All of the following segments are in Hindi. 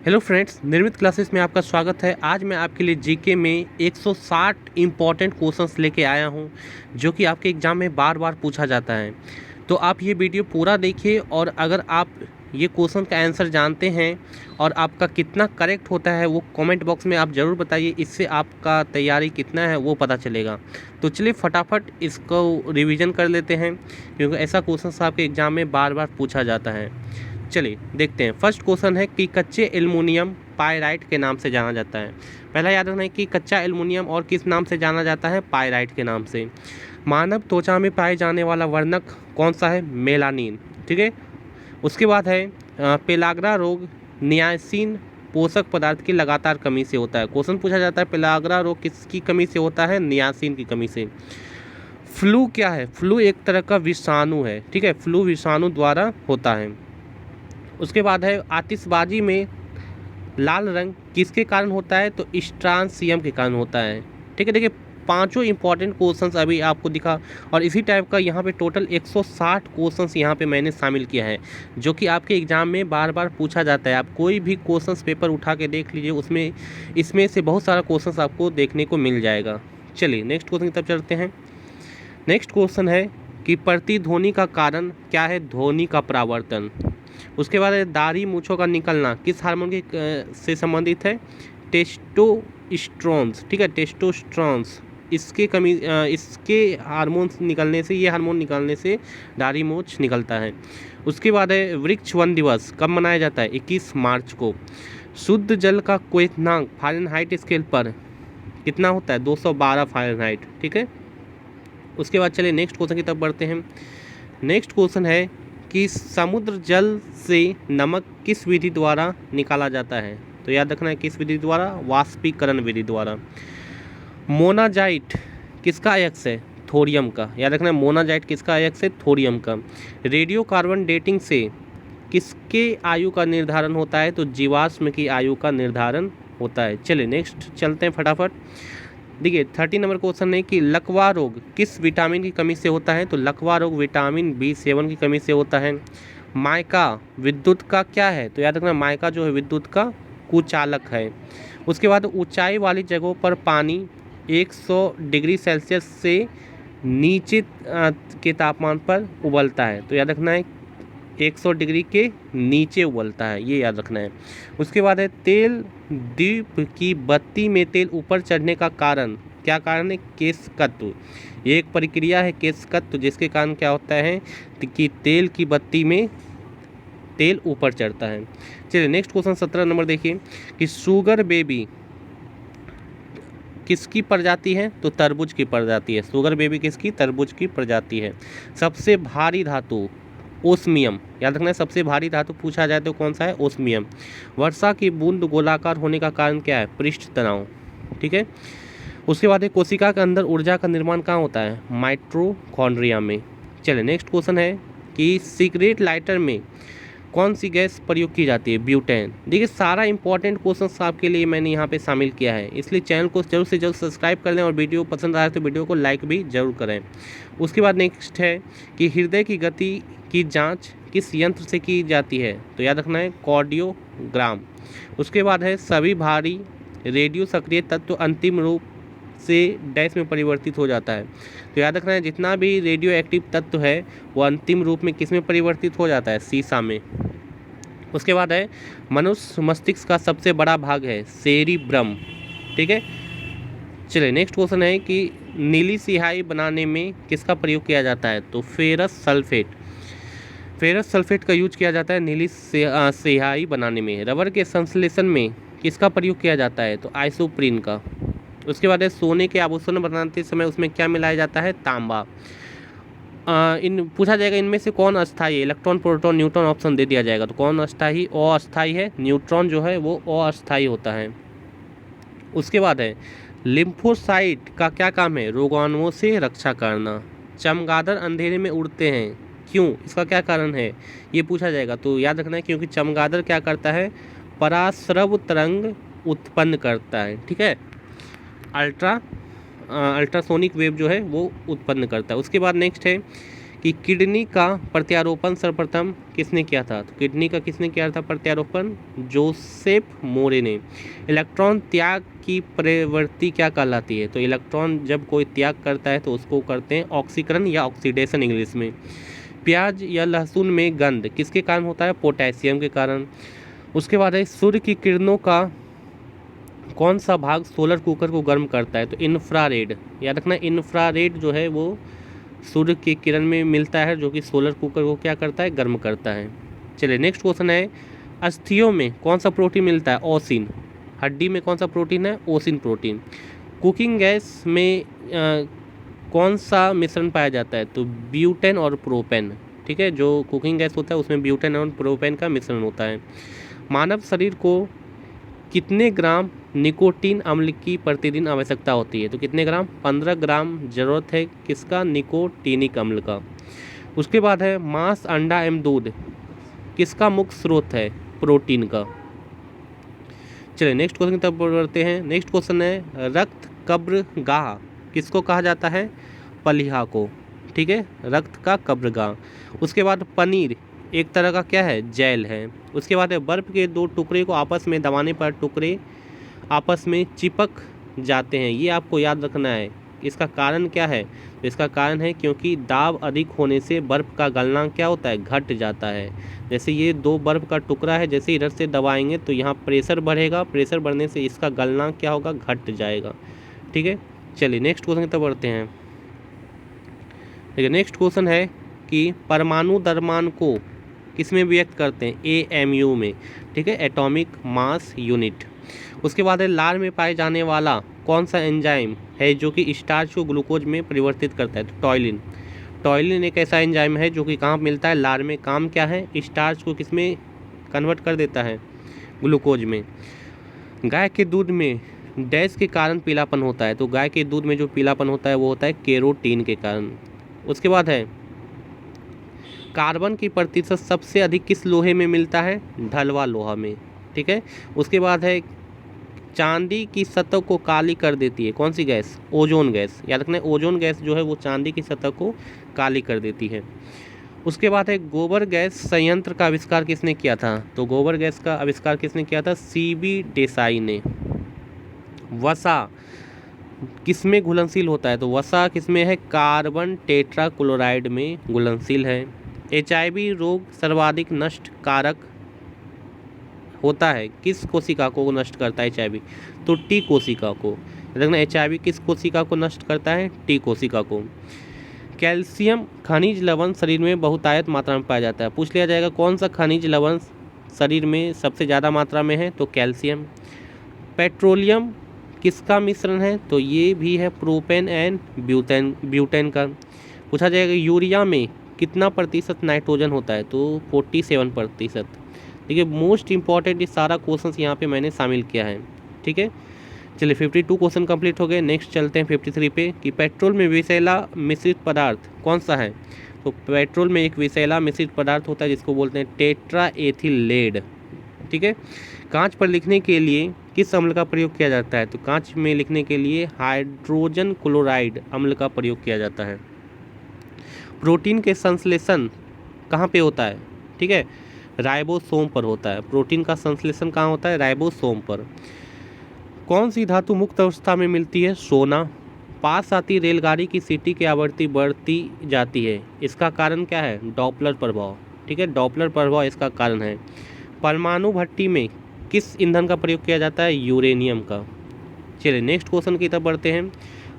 हेलो फ्रेंड्स, निर्मित क्लासेस में आपका स्वागत है। आज मैं आपके लिए जीके में 160 इम्पॉर्टेंट क्वेश्चंस लेके आया हूं, जो कि आपके एग्ज़ाम में बार बार पूछा जाता है। तो आप ये वीडियो पूरा देखिए, और अगर आप ये क्वेश्चन का आंसर जानते हैं और आपका कितना करेक्ट होता है वो कमेंट बॉक्स में आप ज़रूर बताइए। इससे आपका तैयारी कितना है वो पता चलेगा। तो चलिए फटाफट इसको रिवीजन कर लेते हैं, क्योंकि ऐसा क्वेश्चन आपके एग्ज़ाम में बार बार पूछा जाता है। चलिए देखते हैं। फर्स्ट क्वेश्चन है कि कच्चे एल्युमिनियम पायराइट के नाम से जाना जाता है। पहला याद रखना है कि कच्चा एल्युमिनियम और किस नाम से जाना जाता है? पायराइट के नाम से। मानव त्वचा में पाए जाने वाला वर्णक कौन सा है? मेलानिन। ठीक है। उसके बाद है पेलाग्रा रोग नियासिन पोषक पदार्थ की लगातार कमी से होता है। क्वेश्चन पूछा जाता है पेलाग्रा रोग किसकी कमी से होता है? नियासिन की कमी से। फ्लू क्या है? फ्लू एक तरह का विषाणु है। ठीक है, फ्लू विषाणु द्वारा होता है। उसके बाद है आतिशबाजी में लाल रंग किसके कारण होता है? तो स्ट्रांसियम के कारण होता है। ठीक है, देखिए पांचों इंपॉर्टेंट क्वेश्चंस अभी आपको दिखा, और इसी टाइप का यहाँ पे टोटल 160 क्वेश्चंस यहाँ पे मैंने शामिल किया है, जो कि आपके एग्जाम में बार बार पूछा जाता है। आप कोई भी क्वेश्चंस पेपर उठा के देख लीजिए, उसमें इसमें से बहुत सारा क्वेश्चंस आपको देखने को मिल जाएगा। चलिए नेक्स्ट क्वेश्चन की तरफ चलते हैं। नेक्स्ट क्वेश्चन है कि प्रतिध्वनि का कारण क्या है? ध्वनि का परावर्तन। उसके बाद दाढ़ी मूँछों का निकलना किस हार्मोन के से संबंधित है? टेस्टोस्टेरोन्स। ठीक है, टेस्टोस्टेरोन्स। इसके हार्मोन्स निकलने से, ये हार्मोन निकलने से दाढ़ी मूँछ निकलता है। उसके बाद है वृक्ष वन दिवस कब मनाया जाता है? 21 मार्च को। शुद्ध जल का क्वथनांक फ़ारेनहाइट स्केल पर कितना होता है? 212 फ़ारेनहाइट। ठीक है। उसके बाद चलिए नेक्स्ट क्वेश्चन की तरफ बढ़ते हैं। नेक्स्ट क्वेश्चन है कि समुद्र जल से नमक किस विधि द्वारा निकाला जाता है? तो याद रखना है किस विधि द्वारा? वाष्पीकरण विधि द्वारा। मोनाजाइट किसका अयस्क है? थोरियम का। याद रखना है मोनाजाइट किसका अयस्क है? थोरियम का। रेडियो कार्बन डेटिंग से किसके आयु का निर्धारण होता है? तो जीवाश्म की आयु का निर्धारण होता है। चलिए नेक्स्ट चलते हैं फटाफट। देखिए 30 नंबर क्वेश्चन है कि लकवा रोग किस विटामिन की कमी से होता है? तो लकवा रोग विटामिन B7 की कमी से होता है। माइका विद्युत का क्या है? तो याद रखना माइका जो है विद्युत का कुचालक है। उसके बाद ऊंचाई वाली जगहों पर पानी 100 डिग्री सेल्सियस से नीचे के तापमान पर उबलता है। तो याद रखना है 100 डिग्री के नीचे उबलता है, ये याद रखना है। उसके बाद है तेल दीप की बत्ती में तेल ऊपर चढ़ने का कारण क्या कारण है? केशकत्व। ये एक प्रक्रिया है केशकत्व, जिसके कारण क्या होता है कि तेल की बत्ती में तेल ऊपर चढ़ता है। चलिए नेक्स्ट क्वेश्चन 17 नंबर देखिए कि शुगर बेबी किसकी प्रजाति है? तो तरबूज की प्रजाति है। शुगर बेबी किसकी? तरबूज की प्रजाति है। सबसे भारी धातु ओस्मियम। याद रखना है सबसे भारी धातु पूछा जाए तो कौन सा है? ओस्मियम। वर्षा की बूंद गोलाकार होने का कारण क्या है? पृष्ठ तनाव। ठीक है। उसके बाद एक कोशिका के अंदर ऊर्जा का निर्माण कहाँ होता है? माइटोकॉन्ड्रिया में। चलिए नेक्स्ट क्वेश्चन है कि सिगरेट लाइटर में कौन सी गैस प्रयोग की जाती है? ब्यूटेन। देखिए सारा इंपॉर्टेंट क्वेश्चंस आपके लिए मैंने यहाँ पे शामिल किया है, इसलिए चैनल को जल्द से जल्द सब्सक्राइब कर लें, और वीडियो पसंद आए तो वीडियो को लाइक भी जरूर करें। उसके बाद नेक्स्ट है कि हृदय की गति की जांच किस यंत्र से की जाती है? तो याद रखना है कार्डियोग्राम। उसके बाद है सभी भारी रेडियो सक्रिय तत्व अंतिम रूप से डैश में परिवर्तित हो जाता है। तो याद रखना है जितना भी रेडियो एक्टिव तत्व है वो अंतिम रूप में किस में परिवर्तित हो जाता है? सीसा में। उसके बाद है मनुष्य मस्तिष्क का सबसे बड़ा भाग है सेरिब्रम। ठीक है। चलिए नेक्स्ट क्वेश्चन है कि नीली स्याही बनाने में किसका प्रयोग किया जाता है? तो फेरस सल्फेट। फेरस सल्फेट का यूज किया जाता है नीली स्याही बनाने में। रबर के संश्लेषण में किसका प्रयोग किया जाता है? तो आइसोप्रीन का। उसके बाद है सोने के आभूषण बनाते समय उसमें क्या मिलाया जाता है? तांबा। इन पूछा जाएगा इनमें से कौन अस्थाई है? इलेक्ट्रॉन प्रोटॉन न्यूट्रॉन ऑप्शन दे दिया जाएगा। तो कौन अस्थाई? अस्थाई है। न्यूट्रॉन जो है वो अस्थाई होता है। उसके बाद है लिम्फोसाइट का क्या काम है? रोगाणुओं से रक्षा करना। चमगादड़ अंधेरे में उड़ते हैं, क्यों? इसका क्या कारण है? ये पूछा जाएगा। तो याद रखना है क्योंकि चमगादड़ क्या करता है? पराश्रव तरंग उत्पन्न करता है। ठीक है, अल्ट्रासोनिक वेव जो है वो उत्पन्न करता है। उसके बाद नेक्स्ट है कि किडनी का प्रत्यारोपण सर्वप्रथम किसने किया था? तो किडनी का किसने किया था प्रत्यारोपण? जोसेफ मोरे ने। इलेक्ट्रॉन त्याग की प्रवृत्ति क्या कहलाती है? तो इलेक्ट्रॉन जब कोई त्याग करता है तो उसको करते हैं ऑक्सीकरण या ऑक्सीडेशन इंग्लिश में। प्याज या लहसुन में गंध किसके कारण होता है? पोटेशियम के कारण। उसके बाद है सूर्य की किरणों का कौन सा भाग सोलर कुकर को गर्म करता है? तो इंफ्रारेड, याद रखना इंफ्रारेड जो है वो सूर्य की किरण में मिलता है, जो कि सोलर कुकर को क्या करता है? गर्म करता है। चलिए नेक्स्ट क्वेश्चन है, अस्थियों में कौन सा प्रोटीन मिलता है? ओसिन। हड्डी में कौन सा प्रोटीन है? ओसिन प्रोटीन। कुकिंग गैस में कौन सा मिश्रण पाया जाता है? तो ब्यूटेन और प्रोपेन। ठीक है, जो कुकिंग गैस होता है उसमें ब्यूटेन और प्रोपेन का मिश्रण होता है। मानव शरीर को कितने ग्राम निकोटीन अम्ल की प्रतिदिन आवश्यकता होती है? तो कितने ग्राम? 15 ग्राम ज़रूरत है किसका? निकोटीनिक अम्ल का। उसके बाद है मांस, अंडा एवं दूध किसका मुख्य स्रोत है? प्रोटीन का। चलिए नेक्स्ट क्वेश्चन की तरफ बढ़ते हैं। नेक्स्ट क्वेश्चन है रक्त कब्रगाह किसको कहा जाता है? पलिहा को। ठीक है, रक्त का कब्रगाह। उसके बाद पनीर एक तरह का क्या है? जेल है। उसके बाद है बर्फ़ के दो टुकड़े को आपस में दबाने पर टुकड़े आपस में चिपक जाते हैं, ये आपको याद रखना है। इसका कारण क्या है? तो इसका कारण है क्योंकि दाब अधिक होने से बर्फ़ का गलना क्या होता है? घट जाता है। जैसे ये दो बर्फ़ का टुकड़ा है, जैसे इधर से दबाएंगे तो यहाँ प्रेशर बढ़ेगा, प्रेशर बढ़ने से इसका गलना क्या होगा? घट जाएगा। ठीक है, चलिए नेक्स्ट क्वेश्चन की तरफ बढ़ते हैं। देखिए नेक्स्ट क्वेश्चन है कि परमाणु द्रव्यमान को किस में व्यक्त करते हैं? AMU में। ठीक है, एटॉमिक मास यूनिट। उसके बाद है लार में पाए जाने वाला कौन सा एंजाइम है जो कि स्टार्च को ग्लूकोज में परिवर्तित करता है? तो टॉयलिन। टॉयलिन एक ऐसा एंजाइम है जो कि कहाँ मिलता है? लार में। काम क्या है? स्टार्च को किस में कन्वर्ट कर देता है? ग्लूकोज में। गाय के दूध में डैश के कारण पीलापन होता है? तो गाय के दूध में जो पीलापन होता है वो होता है केरोटीन के कारण। उसके बाद है कार्बन की प्रतिशत सबसे अधिक किस लोहे में मिलता है? ढलवा लोहा में। ठीक है, उसके बाद है चांदी की सतह को काली कर देती है कौन सी गैस? Ozone gas. याद रखना है ओजोन गैस जो है वो चांदी की सतह को काली कर देती है। उसके बाद है गोबर गैस संयंत्र का आविष्कार किसने किया था? तो गोबर गैस का आविष्कार किसने किया था? CB देसाई ने। वसा किसमें घुलनशील होता है? तो वसा किसमें है? कार्बन टेट्राक्लोराइड में घुलनशील है। HIV रोग सर्वाधिक नष्ट कारक होता है किस कोशिका को नष्ट करता है HIV? तो T कोशिका को। देखना HIV किस कोशिका को नष्ट करता है? T कोशिका को। कैल्शियम खनिज लवण शरीर में बहुतायत मात्रा में पाया जाता है। पूछ लिया जाएगा कौन सा खनिज लवण शरीर में सबसे ज़्यादा मात्रा में है? तो कैल्शियम। पेट्रोलियम किसका मिश्रण है? तो ये भी है प्रोपेन एंड ब्यूटेन का। पूछा जाएगा यूरिया में कितना प्रतिशत नाइट्रोजन होता है? तो 47%। ठीक है, मोस्ट इंपॉर्टेंट ये सारा क्वेश्चन यहाँ पे मैंने शामिल किया है। ठीक है, चलिए 52 क्वेश्चन कंप्लीट हो गए। नेक्स्ट चलते हैं 53 पे कि पेट्रोल में विषैला मिश्रित पदार्थ कौन सा है? तो पेट्रोल में एक विषैला मिश्रित पदार्थ होता है जिसको बोलते हैं टेट्रा एथिल लेड। ठीक है, कांच पर लिखने के लिए किस अम्ल का प्रयोग किया जाता है? तो कांच में लिखने के लिए हाइड्रोजन क्लोराइड अम्ल का प्रयोग किया जाता है। प्रोटीन के संश्लेषण कहाँ पे होता है? ठीक है, राइबोसोम पर होता है। प्रोटीन का संश्लेषण कहाँ होता है? राइबोसोम पर। कौन सी धातु मुक्त अवस्था में मिलती है? सोना। पास आती रेलगाड़ी की सीटी की आवृत्ति बढ़ती जाती है, इसका कारण क्या है? डॉपलर प्रभाव। ठीक है, डॉपलर प्रभाव इसका कारण है। परमाणु भट्टी में किस ईंधन का प्रयोग किया जाता है? यूरेनियम का। चलिए नेक्स्ट क्वेश्चन की तरफ बढ़ते हैं।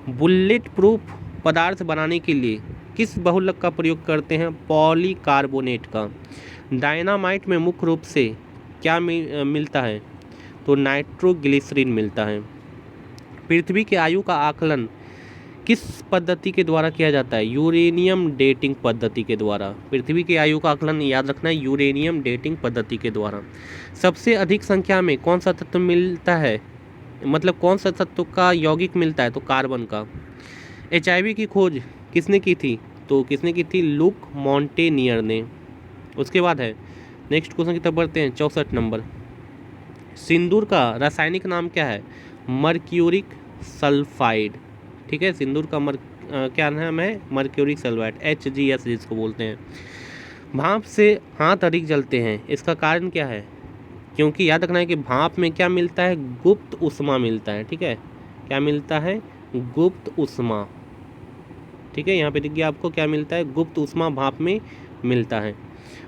बुलेट प्रूफ पदार्थ बनाने के लिए किस बहुलक का प्रयोग करते हैं? पॉलीकार्बोनेट का। डायनामाइट में मुख्य रूप से क्या मिलता है? तो नाइट्रोग्लिसरीन मिलता है। पृथ्वी की आयु का आकलन किस पद्धति के द्वारा किया जाता है? यूरेनियम डेटिंग पद्धति के द्वारा। पृथ्वी की आयु का आकलन याद रखना है यूरेनियम डेटिंग पद्धति के द्वारा। सबसे अधिक संख्या में कौन सा तत्व मिलता है? मतलब कौन सा तत्व का यौगिक मिलता है? तो कार्बन का। HIV की खोज किसने की थी? तो किसने की थी? लुक मॉन्टेनियर ने। उसके बाद है नेक्स्ट क्वेश्चन की तरफ बढ़ते हैं 64 नंबर। सिंदूर का रासायनिक नाम क्या है? Mercuric sulphide. ठीक है, सिंदूर का क्या नाम है, मर्क्यूरी सल्फाइड, HGS जिसको बोलते हैं। भाप से हाथ अधिक जलते हैं, इसका कारण क्या है? क्योंकि याद रखना है कि भाप में क्या मिलता है, गुप्त ऊष्मा मिलता है। ठीक है, क्या मिलता है, गुप्त ऊष्मा। ठीक है, यहाँ पे देखिए आपको क्या मिलता है, गुप्त ऊष्मा भाप में मिलता है।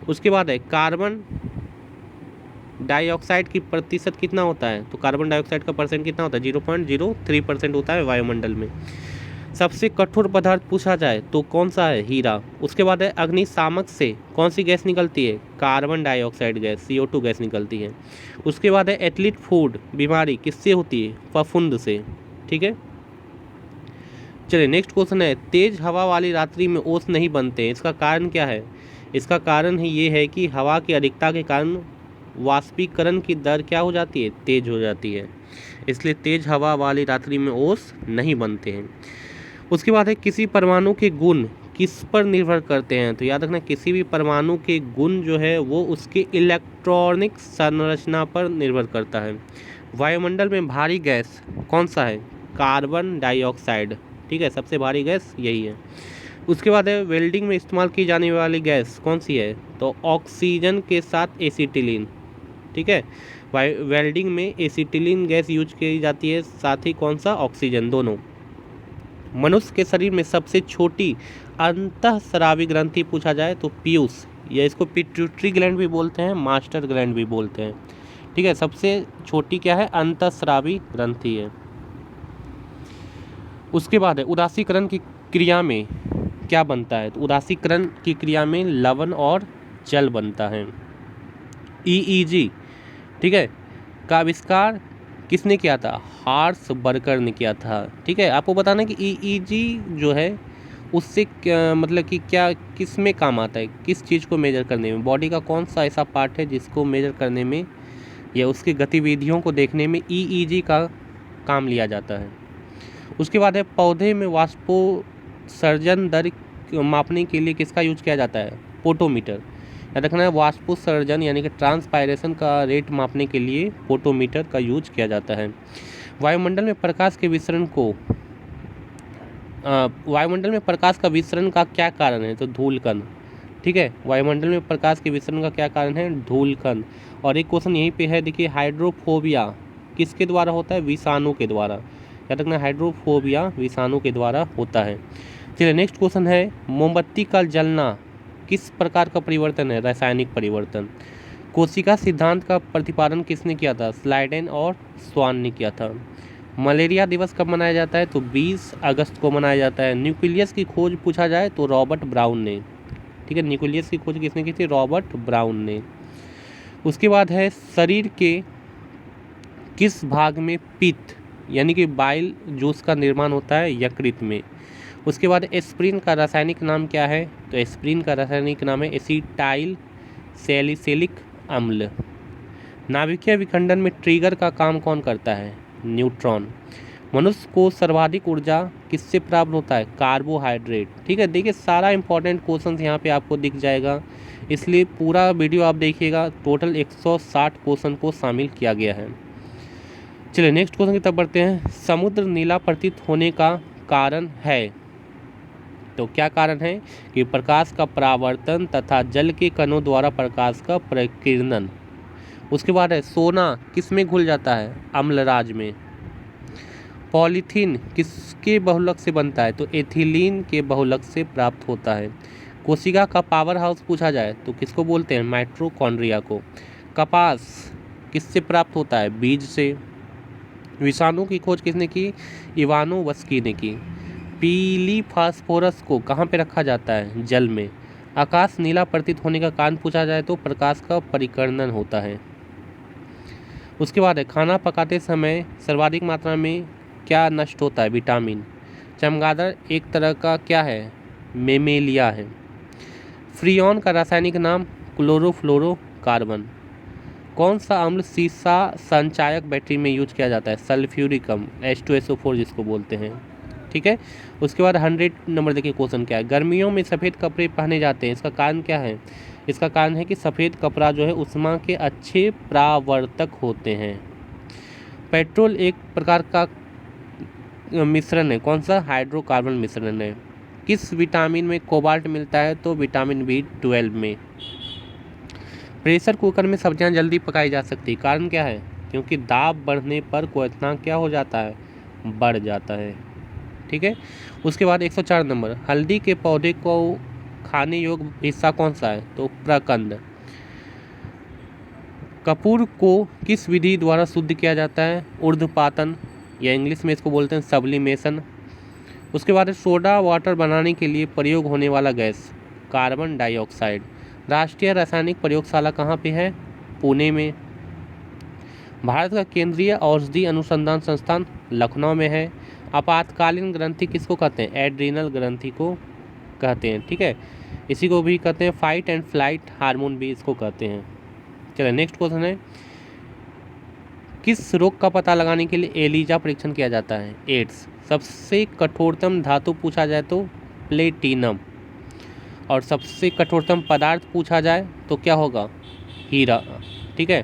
उसके बाद है कार्बन डाइऑक्साइड की प्रतिशत कितना होता है, तो कार्बन डाइऑक्साइड का परसेंट कितना होता है, 0.03% होता है वायुमंडल में। सबसे कठोर पदार्थ पूछा जाए तो कौन सा है, हीरा। उसके बाद है अग्निशामक से कौन सी गैस निकलती है, carbon dioxide gas, CO2 gas निकलती है। उसके बाद है एथलीट फूड बीमारी किससे होती है, फफूंद से। ठीक है, चलिए नेक्स्ट क्वेश्चन है, तेज हवा वाली रात्रि में ओस नहीं बनते, इसका कारण क्या है? इसका कारण है ये है कि हवा की अधिकता के कारण वाष्पीकरण की दर क्या हो जाती है, तेज हो जाती है, इसलिए तेज हवा वाली रात्रि में ओस नहीं बनते हैं। उसके बाद है किसी परमाणु के गुण किस पर निर्भर करते हैं, तो याद रखना किसी भी परमाणु के गुण जो है वो उसके इलेक्ट्रॉनिक संरचना पर निर्भर करता है। वायुमंडल में भारी गैस कौन सा है, कार्बन डाइऑक्साइड। ठीक है, सबसे भारी गैस यही है। उसके बाद है वेल्डिंग में इस्तेमाल की जाने वाली गैस कौन सी है, तो ऑक्सीजन के साथ एसिटिलीन। ठीक है, वेल्डिंग में एसिटिलीन गैस यूज की जाती है, साथ ही कौन सा, ऑक्सीजन, दोनों। मनुष्य के शरीर में सबसे छोटी अंतःस्रावी ग्रंथि पूछा जाए तो पीयूष, या इसको पिट्यूटरी ग्लैंड भी बोलते हैं, मास्टर ग्लैंड भी बोलते हैं। ठीक है, सबसे छोटी क्या है, अंतःस्रावी ग्रंथि है। उसके बाद है उदासीकरण की क्रिया में क्या बनता है, तो उदासीकरण की क्रिया में लवण और जल बनता है। EEG, ठीक है, का आविष्कार किसने किया था, हार्स बर्कर ने किया था। ठीक है, आपको बताना कि EEG जो है उससे मतलब कि क्या किस में काम आता है, किस चीज़ को मेजर करने में, बॉडी का कौन सा ऐसा पार्ट है जिसको मेजर करने में या उसकी गतिविधियों को देखने में EEG का काम लिया जाता है। उसके बाद है पौधे में वाष्पोत्सर्जन दर मापने के लिए किसका यूज किया जाता है, पोटोमीटर। याद रखना है वाष्पोत्सर्जन यानी कि ट्रांसपायरेशन का रेट मापने के लिए पोटोमीटर का यूज किया जाता है। वायुमंडल में प्रकाश के विसरण को वायुमंडल में प्रकाश का विसरण का क्या कारण है, तो धूलकण। ठीक है, वायुमंडल में प्रकाश के विसरण का क्या कारण है, धूलकण। और एक क्वेश्चन यहीं पे है, देखिए हाइड्रोफोबिया किसके द्वारा होता है, विषाणु के द्वारा। याद रखना हाइड्रोफोबिया विषाणु के द्वारा होता है। चलिए नेक्स्ट क्वेश्चन है, मोमबत्ती का जलना किस प्रकार का परिवर्तन है, रासायनिक परिवर्तन। कोशिका सिद्धांत का प्रतिपादन किसने किया था, स्लाइडेन और स्वान ने किया था। मलेरिया दिवस कब मनाया जाता है, तो 20 अगस्त को मनाया जाता है। न्यूक्लियस की खोज पूछा जाए तो रॉबर्ट ब्राउन ने। ठीक है, न्यूक्लियस की खोज किसने की थी, रॉबर्ट ब्राउन ने। उसके बाद है शरीर के किस भाग में पित्त यानी कि बाइल जूस का निर्माण होता है, यकृत में। उसके बाद एस्प्रिन का रासायनिक नाम क्या है, तो एस्प्रिन का रासायनिक नाम है एसिटाइल सैलिसिलिक अम्ल। नाभिकीय विखंडन में ट्रिगर का काम कौन करता है, न्यूट्रॉन। मनुष्य को सर्वाधिक ऊर्जा किससे प्राप्त होता है, कार्बोहाइड्रेट। ठीक है, देखिए सारा इंपॉर्टेंट क्वेश्चन यहाँ पे आपको दिख जाएगा, इसलिए पूरा वीडियो आप देखिएगा। टोटल 160 क्वेश्चन को शामिल किया गया है। चलिए नेक्स्ट क्वेश्चन की तरफ बढ़ते हैं। समुद्र नीला प्रतीत होने का कारण है, तो क्या कारण है कि प्रकाश का परावर्तन तथा जल के कणों द्वारा प्रकाश का प्रकीर्णन। उसके बाद है सोना किस में घुल जाता है, अम्लराज में। पॉलीथीन किसके बहुलक से बनता है, तो एथिलीन के बहुलक से प्राप्त होता है। कोशिका का पावर हाउस पूछा जाए तो किसको बोलते हैं, माइटोकॉन्ड्रिया को। कपास किससे प्राप्त होता है, बीज से। विषाणु की खोज किसने की, इवानोवस्की ने की। पीली फास्फोरस को कहाँ पे रखा जाता है, जल में। आकाश नीला प्रतीत होने का कारण पूछा जाए तो प्रकाश का परिकर्णन होता है। उसके बाद है खाना पकाते समय सर्वाधिक मात्रा में क्या नष्ट होता है, विटामिन। चमगादड़ एक तरह का क्या है, मेमेलिया है। फ्रियोन का रासायनिक नाम क्लोरोफ्लोरोकार्बन। कौन सा अम्ल सीसा संचायक बैटरी में यूज किया जाता है, सल्फ्यूरिकम, H2SO4 जिसको बोलते हैं। ठीक है, उसके बाद 100 नंबर देखिए क्वेश्चन क्या है। गर्मियों में सफ़ेद कपड़े पहने जाते हैं, इसका कारण क्या है। इसका कारण है कि सफ़ेद कपड़ा जो है उष्मा के अच्छे परावर्तक होते हैं। पेट्रोल एक प्रकार का मिश्रण है? कौन सा? हाइड्रोकार्बन मिश्रण है। किस विटामिन में कोबाल्ट मिलता है? तो विटामिन B12 में। प्रेशर कुकर में सब्जियां जल्दी पकाई जा सकती है, कारण क्या है? क्योंकि दाब बढ़ने पर क्वथनांक क्या हो जाता है? बढ़ जाता है। ठीक है। उसके बाद 104 नंबर, हल्दी के पौधे को खाने योग्य हिस्सा कौन सा है? तो प्रकंद। कपूर को किस विधि द्वारा शुद्ध किया जाता है? ऊर्ध्वपातन, या इंग्लिश में इसको बोलते हैं सब्लिमेशन। उसके बाद सोडा वाटर बनाने के लिए प्रयोग होने वाला गैस? Carbon dioxide. राष्ट्रीय रासायनिक प्रयोगशाला कहाँ पे है? पुणे में। भारत का केंद्रीय औषधि अनुसंधान संस्थान लखनऊ में है। आपातकालीन ग्रंथि किसको कहते हैं? एड्रीनल ग्रंथि को कहते हैं। ठीक है, इसी को भी कहते हैं फाइट एंड फ्लाइट हार्मोन भी इसको कहते हैं। चलिए नेक्स्ट क्वेश्चन है, किस रोग का पता लगाने के लिए एलिजा परीक्षण किया जाता है? एड्स। सबसे कठोरतम धातु पूछा जाए तो प्लेटिनम, और सबसे कठोरतम पदार्थ पूछा जाए तो क्या होगा? हीरा। ठीक है।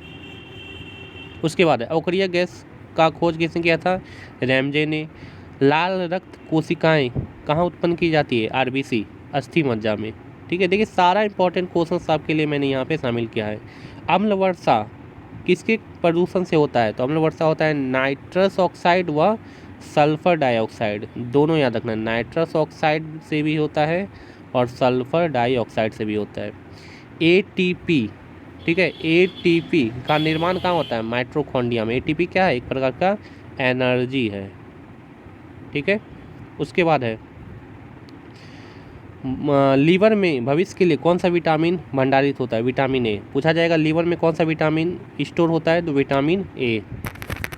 उसके बाद अवकरीय गैस का खोज किसने किया था? रैमजे ने। लाल रक्त कोशिकाएं कहाँ उत्पन्न की जाती है? आरबीसी, अस्थि मज्जा में। ठीक है, देखिए सारा इंपॉर्टेंट क्वेश्चन आपके लिए मैंने यहाँ पे शामिल किया है। अम्ल वर्षा किसके प्रदूषण से होता है? तो अम्ल वर्षा होता है नाइट्रस ऑक्साइड व सल्फर डाइऑक्साइड, दोनों याद रखना। नाइट्रस ऑक्साइड से भी होता है और सल्फर डाइऑक्साइड से भी होता है। एटीपी, ठीक है, एटीपी का निर्माण कहाँ होता है? माइटोकॉन्ड्रिया में। एटीपी क्या है? एक प्रकार का एनर्जी है। ठीक है। उसके बाद है लीवर में भविष्य के लिए कौन सा विटामिन भंडारित होता है? Vitamin A. पूछा जाएगा लीवर में कौन सा विटामिन स्टोर होता है? तो विटामिन ए।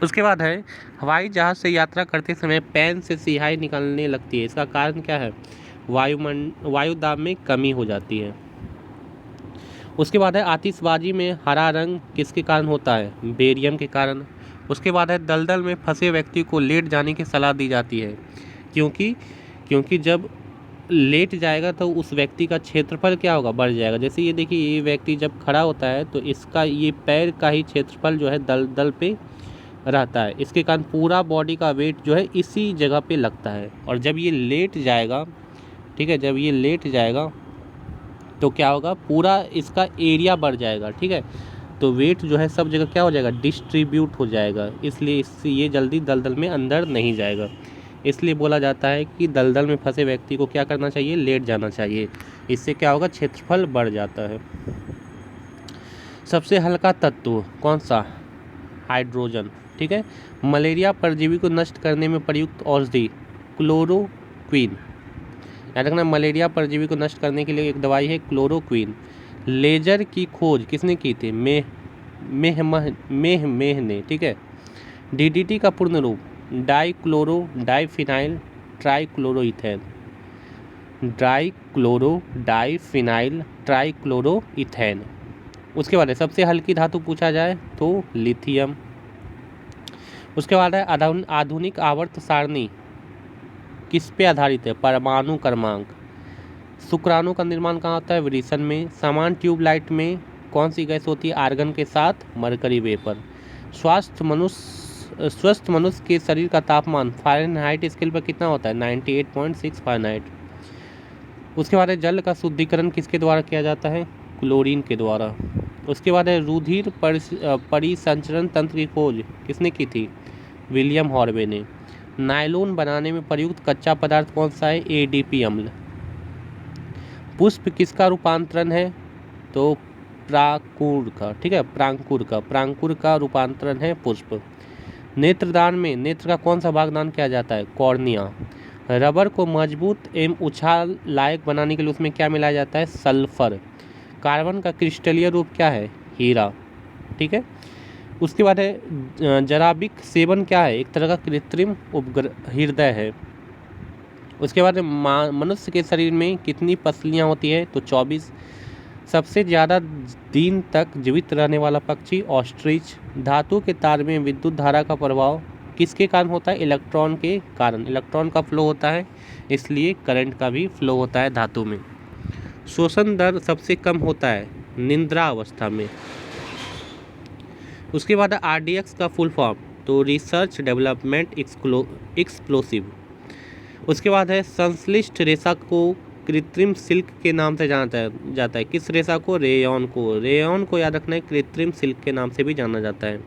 उसके बाद है हवाई जहाज से यात्रा करते समय पैन से सिहाई निकलने लगती है, इसका कारण क्या है? वायु दाब में कमी हो जाती है। उसके बाद है आतिशबाजी में हरा रंग किसके कारण होता है? बेरियम के कारण। उसके बाद है दलदल में फंसे व्यक्ति को लेट जाने की सलाह दी जाती है, क्योंकि जब लेट जाएगा तो उस व्यक्ति का क्षेत्रफल क्या होगा? बढ़ जाएगा। जैसे ये देखिए, ये व्यक्ति जब खड़ा होता है तो इसका ये पैर का ही क्षेत्रफल जो है दलदल पे रहता है, इसके कारण पूरा बॉडी का वेट जो है इसी जगह पे लगता है। और जब ये लेट जाएगा, ठीक है, जब ये लेट जाएगा तो क्या होगा? पूरा इसका एरिया बढ़ जाएगा। ठीक है, तो वेट जो है सब जगह क्या हो जाएगा? डिस्ट्रीब्यूट हो जाएगा, इसलिए इससे ये जल्दी दलदल में अंदर नहीं जाएगा। इसलिए बोला जाता है कि दलदल में फंसे व्यक्ति को क्या करना चाहिए? लेट जाना चाहिए। इससे क्या होगा? क्षेत्रफल बढ़ जाता है। सबसे हल्का तत्व कौन सा? हाइड्रोजन। ठीक है। मलेरिया परजीवी को नष्ट करने में प्रयुक्त औषधि? क्लोरोक्विन। याद रखना, मलेरिया परजीवी को नष्ट करने के लिए एक दवाई है क्लोरोक्विन। लेजर की खोज किसने की थी? मेह ने। ठीक है। डीडीटी का पूर्ण रूप? Dichloro diphenyl trichloroethane. Diphenyl trichloroethane. उसके बाद है सबसे हल्की धातु पूछा जाए तो लिथियम। उसके बाद है आधुनिक आवर्त सारणी किस पे आधारित है? परमाणु क्रमांक। शुक्राणु का निर्माण कहाँ होता है? वृषण में। समान ट्यूबलाइट में कौन सी गैस होती है? आर्गन के साथ मरकरी वेपर। स्वस्थ मनुष्य के शरीर का तापमान फ़ारेनहाइट स्केल पर कितना होता है? 98.6 फ़ारेनहाइट। उसके बाद है जल का शुद्धिकरण किसके द्वारा किया जाता है? क्लोरीन के द्वारा। उसके बाद है रुधिर परिसंचरण तंत्र की खोज किसने की थी? विलियम हॉर्वे ने। नायलॉन बनाने में प्रयुक्त कच्चा पदार्थ कौन सा है? एडीपी अम्ल। पुष्प किसका रूपांतरण है? तो प्रांकुर का। ठीक है, प्रांकुर का रूपांतरण है पुष्प। नेत्रदान में नेत्र का कौन सा भाग दान किया जाता है? कॉर्निया। रबर को मजबूत एवं उछाल लायक बनाने के लिए उसमें क्या मिलाया जाता है? सल्फर। कार्बन का क्रिस्टलीय रूप क्या है? हीरा। ठीक है। उसके बाद है जराबिक सेवन क्या है? एक तरह का कृत्रिम हृदय है। उसके बाद मनुष्य के शरीर में कितनी पसलियाँ होती है? तो 24। सबसे ज़्यादा दिन तक जीवित रहने वाला पक्षी? ऑस्ट्रिच। धातु के तार में विद्युत धारा का प्रभाव किसके कारण होता है? इलेक्ट्रॉन के कारण। इलेक्ट्रॉन का फ्लो होता है, इसलिए करंट का भी फ्लो होता है धातु में। श्वसन दर सबसे कम होता है निद्रा अवस्था में। उसके बाद आरडीएक्स का फुल फॉर्म? तो रिसर्च डेवलपमेंट एक्सप्लोसिव। उसके बाद है संश्लिष्ट रेशा को कृत्रिम सिल्क के नाम से जाना जाता है। किस रेशा को? रेयॉन को। रेयॉन को याद रखना है, कृत्रिम सिल्क के नाम से भी जाना जाता है।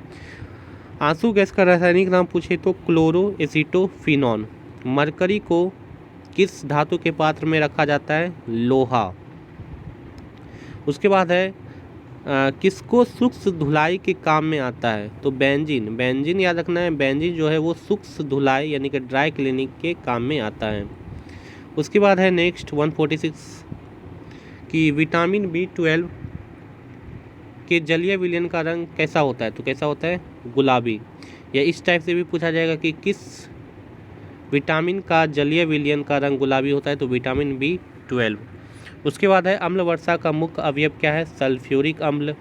आंसू गैस का रासायनिक नाम पूछे तो क्लोरो एसीटोफिनॉन। मरकरी को किस धातु के पात्र में रखा जाता है? लोहा। उसके बाद है किसको सूक्ष्म धुलाई के काम में आता है? तो बेंजीन। बेंजीन याद रखना है, बेंजीन जो है वो सूक्ष्म धुलाई यानी कि ड्राई क्लीनिंग के काम में आता है। उसके बाद है नेक्स्ट 146 कि विटामिन B12 के जलीय विलयन का रंग कैसा होता है? तो कैसा होता है? गुलाबी। या इस टाइप से भी पूछा जाएगा कि किस विटामिन का जलीय विलयन का रंग गुलाबी होता है? तो विटामिन B12। उसके बाद है अम्ल वर्षा का मुख्य अवयव क्या है? सल्फ्यूरिक अम्ल।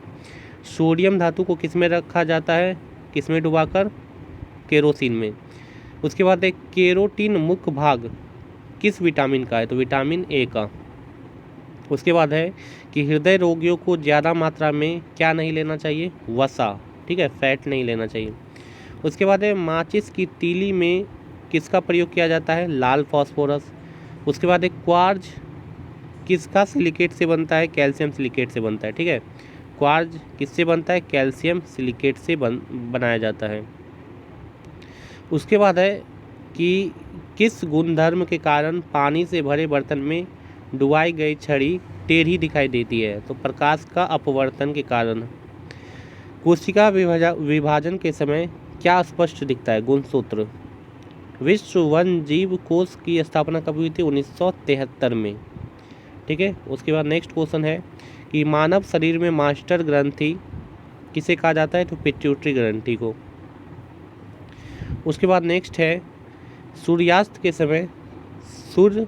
सोडियम धातु को किस में रखा जाता है? किस में डुबाकर? केरोसिन में। उसके बाद है केरोटीन मुख्य भाग किस विटामिन का है? तो विटामिन A का। उसके बाद है कि हृदय रोगियों को ज़्यादा मात्रा में क्या नहीं लेना चाहिए? वसा। ठीक है, फैट नहीं लेना चाहिए। उसके बाद है माचिस की तीली में किसका प्रयोग किया जाता है? लाल फास्फोरस। उसके बाद है क्वार्ज किसका सिलिकेट से बनता है? कैल्शियम सिलिकेट से बनता है। ठीक है, क्वार्ज किससे बनता है? कैल्शियम सिलिकेट से बनाया जाता है। उसके बाद है कि किस गुणधर्म के कारण पानी से भरे बर्तन में डुबाई गई छड़ी टेढ़ी दिखाई देती है? तो प्रकाश का अपवर्तन के कारण। कोशिका विभाजन के समय क्या स्पष्ट दिखता है? गुणसूत्र। विश्व वन जीव कोष की स्थापना कब हुई थी? 1973 में। ठीक है, उसके बाद नेक्स्ट क्वेश्चन है कि मानव शरीर में मास्टर ग्रंथि किसे कहा जाता है? तो पिट्यूटरी ग्रंथि को। उसके बाद नेक्स्ट है सूर्यास्त के समय सूर्य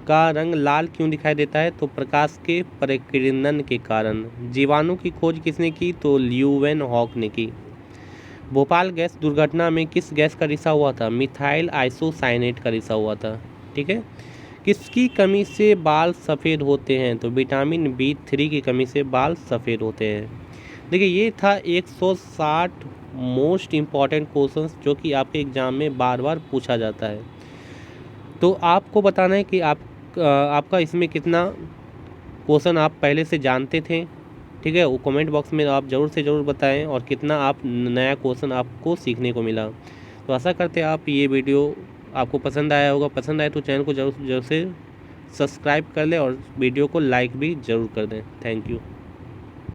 का रंग लाल क्यों दिखाई देता है? तो प्रकाश के परिकीर्णन के कारण। जीवाणु की खोज किसने की? तो ल्यूवेनहॉक ने की। भोपाल गैस दुर्घटना में किस गैस का रिसाव हुआ था? मिथाइल आइसोसाइनेट का रिसाव हुआ था। ठीक है, किसकी कमी से बाल सफ़ेद होते हैं? तो विटामिन B3 की कमी से बाल सफ़ेद होते हैं। देखिए, ये था 160 मोस्ट इम्पॉर्टेंट क्वेश्चंस जो कि आपके एग्ज़ाम में बार बार पूछा जाता है। तो आपको बताना है कि आपका इसमें कितना क्वेश्चन आप पहले से जानते थे। ठीक है, वो कमेंट बॉक्स में आप ज़रूर से ज़रूर बताएं और कितना आप नया क्वेश्चन आपको सीखने को मिला। तो आशा करते हैं आप ये वीडियो आपको पसंद आया होगा। पसंद आए तो चैनल को ज़रूर से सब्सक्राइब कर लें और वीडियो को लाइक भी ज़रूर कर दें। Thank you.